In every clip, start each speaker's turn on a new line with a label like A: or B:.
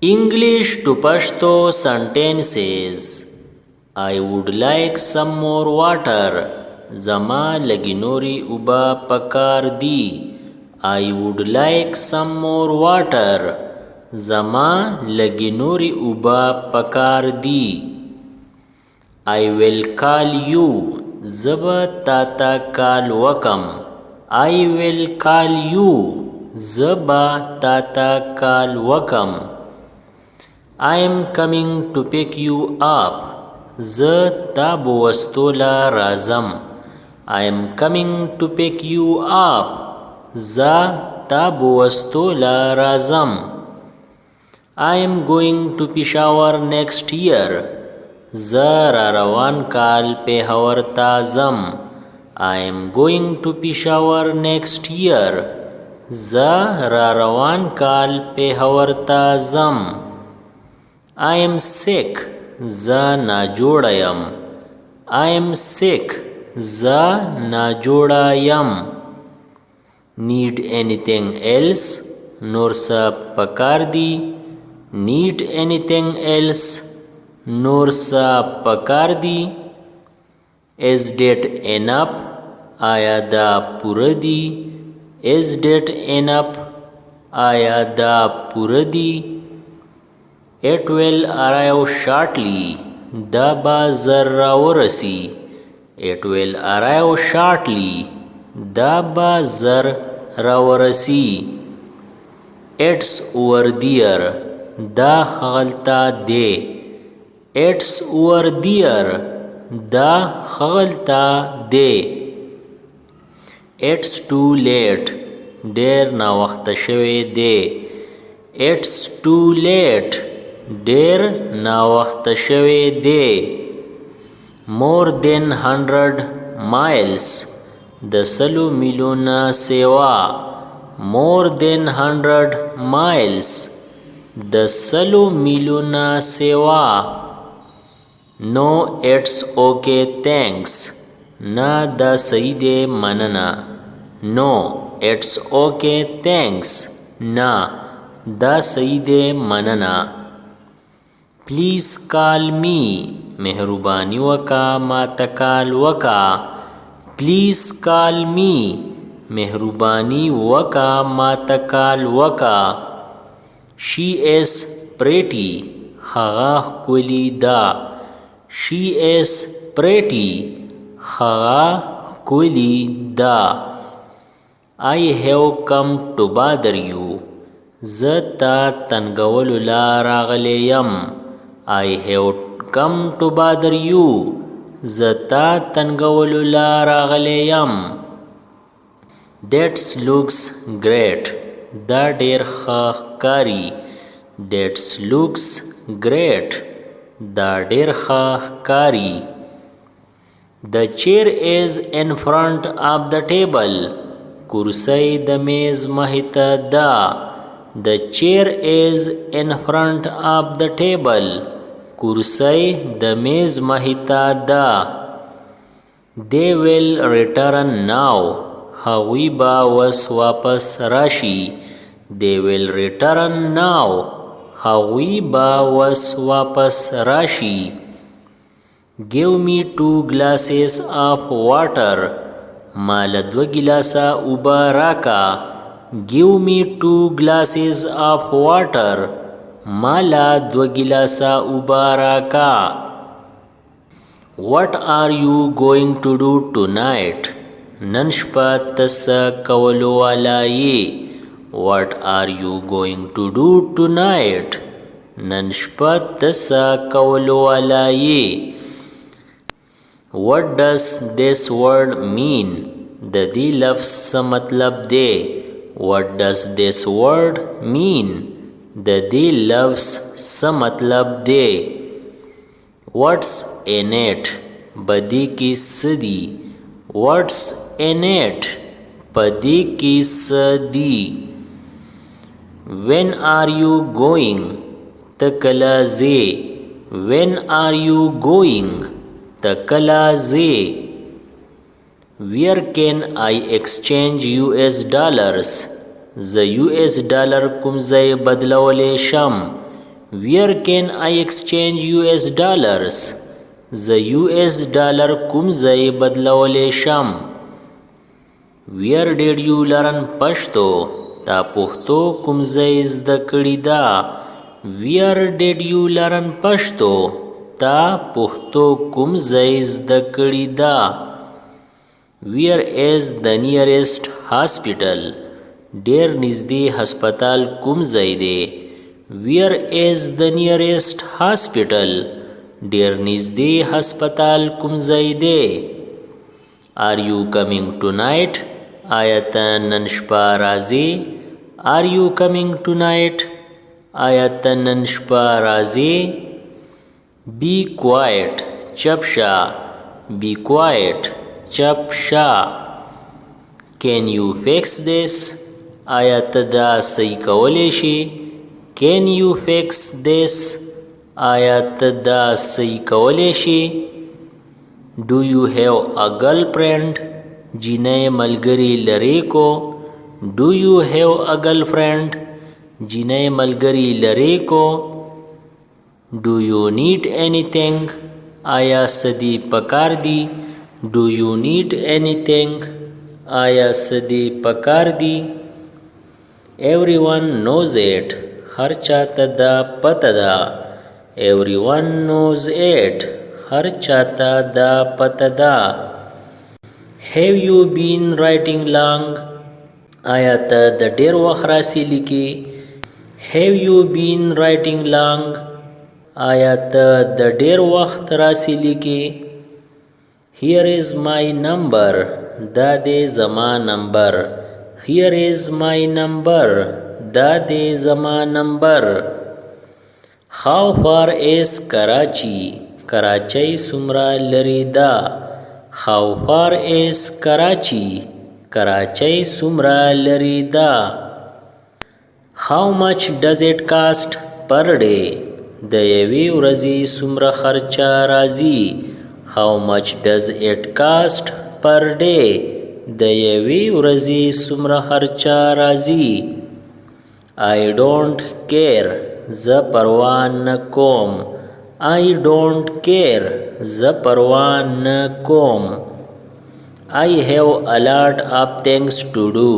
A: English to Pashto sentences. I would like some more water. زما لږ نورې اوبه پکار دي. I would like some more water. زما لږ نورې اوبه پکار دي. I will call you. زه به تا ته کال وکم. I will call you. زه به تا ته کال وکم. I am coming to pick you up. زه تا بوستوله رازم. I am coming to pick you up. زه تا بوستوله رازم. I am going to Peshawar next year. زه را روان کال پېښور ته ځم. I am going to Peshawar next year. زه را روان کال پېښور ته ځم. I am sick. زه ناجوړه یم. I am sick. زه ناجوړه یم. Need anything else? نور څه پکار دي. Need anything else? نور څه پکار دي. Is it enough? آیا دا پوره دي. Is it enough? آیا دا پوره دي. It will arrive shortly. دا به زر راورسي. It will arrive shortly. دا به زر راورسي. It's over there. دا هغلته دی. It's over there. دا هغلته دی. It's too late. ډېر ناوخته شوی دی. It's too late. ډېر ناوخته شوی دی. More than 100 miles. د سلو میلونه سیوا. More than 100 miles. د سلو میلونه سیوا. No, it's okay, thanks. نه دا صحیح دی مننه. No, it's okay, thanks. نه دا صحیح دی مننه. Please call me. مهرباني وکا ما ته کال وکا. Please call me. مهرباني وکا ما ته کال وکا. She is pretty. هغه ښکلې ده. She is pretty. هغه ښکلې ده. I have come to bother you. زه تا تنګولو لا راغلی یم. I have come to bother you. زه تا تنګولو لا راغلی یم. That looks great. دا ډېر ښه ښکاري. That looks great. دا ډېر ښه ښکاري. The chair is in front of the table. کرسۍ د میز مخې ته ده. The chair is in front of the table. کرسۍ د میز مخې ته ده. They will return now. هغوی به اوس واپس راشي. They will return now. هغوی به اوس واپس راشي. Give me 2 glasses of water. مال 2 ګیلاسه اوبه راکا. Give me 2 glasses of water. مالا 2 ګیلاسه اوبه راکا. What are you going to do tonight? نن شپه ته څه کولو والا یې. What are you going to do tonight? نن شپه ته څه کولو والا یې. What does this word mean? د دې لفظ څه مطلب دی. What does this word mean? د دې لفظ څه مطلب دی. What's in it? بدی کې څه دي. What's in it? بدی کې څه دي. When are you going? ته کله ځې. When are you going? ته کله ځې. Where can I exchange US dollars? زه US ډالر کوم ځای بدلولی شم. Where can I exchange US dollars? The US dollar کوم ځای بدلولی شم؟ Where did you learn Pashto? تا پښتو کوم ځای زده کړې ده؟ Where did you learn Pashto? تا پښتو کوم ځای زده کړې ده؟ Where is the nearest hospital? ډېر نږدې هسپتال کوم ځای دی؟ Where is the nearest hospital? ډېر نږدې هسپتال کوم ځای دی؟ Are you coming tonight? آیا ته نن شپه راځې؟ Are you coming tonight? آیا ته نن شپه راځې؟ Be quiet. چپ شه. Be quiet. چپ شه. Can you fix this? آیا ته دا صحیح کولی شي؟ Can you fix this? آیا ته دا صحیح کولی شي؟ Do you have a girlfriend? جینۍ ملګری لرې کو؟ Do you have a girlfriend? جینۍ ملګری لرې کو؟ Do you need anything? آیا څه دې پکار دي؟ Do you need anything? آیا څه دې پکار دي؟ Everyone knows it. هر چاته دا پته ده. Everyone knows it. هر چاته دا پته ده. Have you been writing long? آیا ته د ډېر وخت راسی لیکې؟ Have you been writing long? آیا ته د ډېر وخت راسی لیکې؟ Here is my number. دا دې زما نمبر. Here is my number. دا دې زما نمبر. How far is Karachi? کراچۍ څومره لرې ده؟ How far is Karachi? کراچۍ څومره لرې ده؟ How much does it cost per day? د یوې ورځې څومره خرچه راځي؟ How much does it cost per day? د یوې ورځې څومره خرچه راځي؟ I don't care. زه پروا نه کوم. I don't care. زه پروا نه کوم. I have a lot of things to do.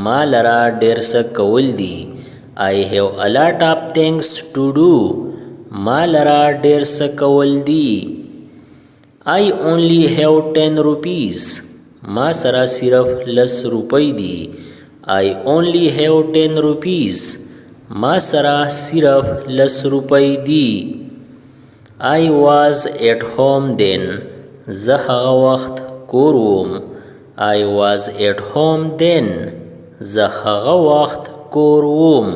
A: ما لره ډېر څه کول دي. I have a lot of things to do. ما لره ډېر څه کول دي. I only have 10 rupees. ما سره صرف 10 روپۍ دي. I only have 10 rupees. ما سره صرف 10 روپۍ دي. I was at home then. زه هغه وخت کور وم. I was at home then. زه هغه وخت کور وم.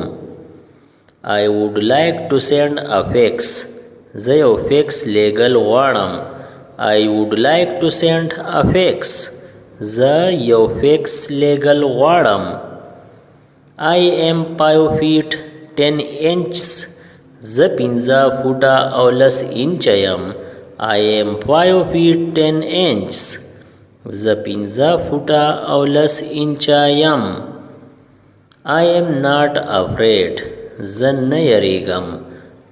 A: I would like to send a fax. زه یو فیکس لیږل غواړم. I would like to send a fax. زه یو فیکس لیږل غواړم. I am 5 feet 10 inches. زه 5 فوټه او 10 انچه یم. I am 5 feet 10 inches. زه 5 فوټه او 10 انچه یم. I am not afraid. زه نه یریږم.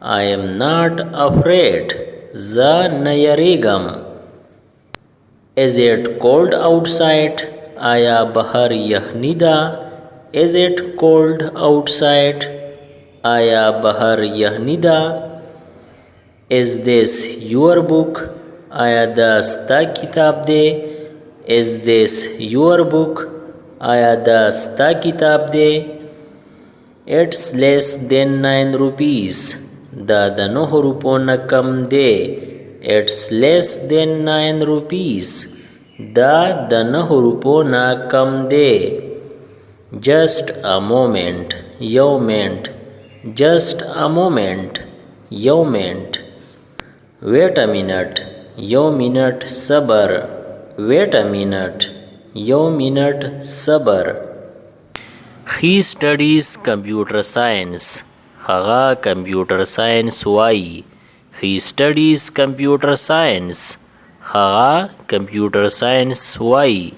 A: I am not afraid. زه نه یریږم. Is it cold outside? آیا بهر یخني ده؟ Is it cold outside? آیا بهر یخني ده؟ Is this your book? آیا دا ستا کتاب دی؟ Is this your book? آیا دا ستا کتاب دی؟ It's less than 9 rupees. دا د 9 روپو نه کم دی. It's less than 9 rupees. دا د 9 روپو نه کم دی. Just a moment. یو منټ. Just a moment. یو منټ. Wait a minute. یو منټ صبر. Wait a minute. یو منټ صبر. He studies computer science. هغه computer science وایي. He studies computer science. هغه computer science وایي.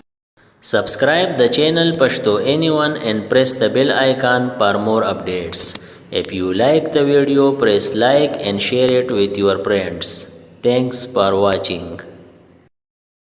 A: Subscribe the channel Pashto Anyone and press the bell icon for more updates. If you like the video, press like and share it with your friends. Thanks for watching.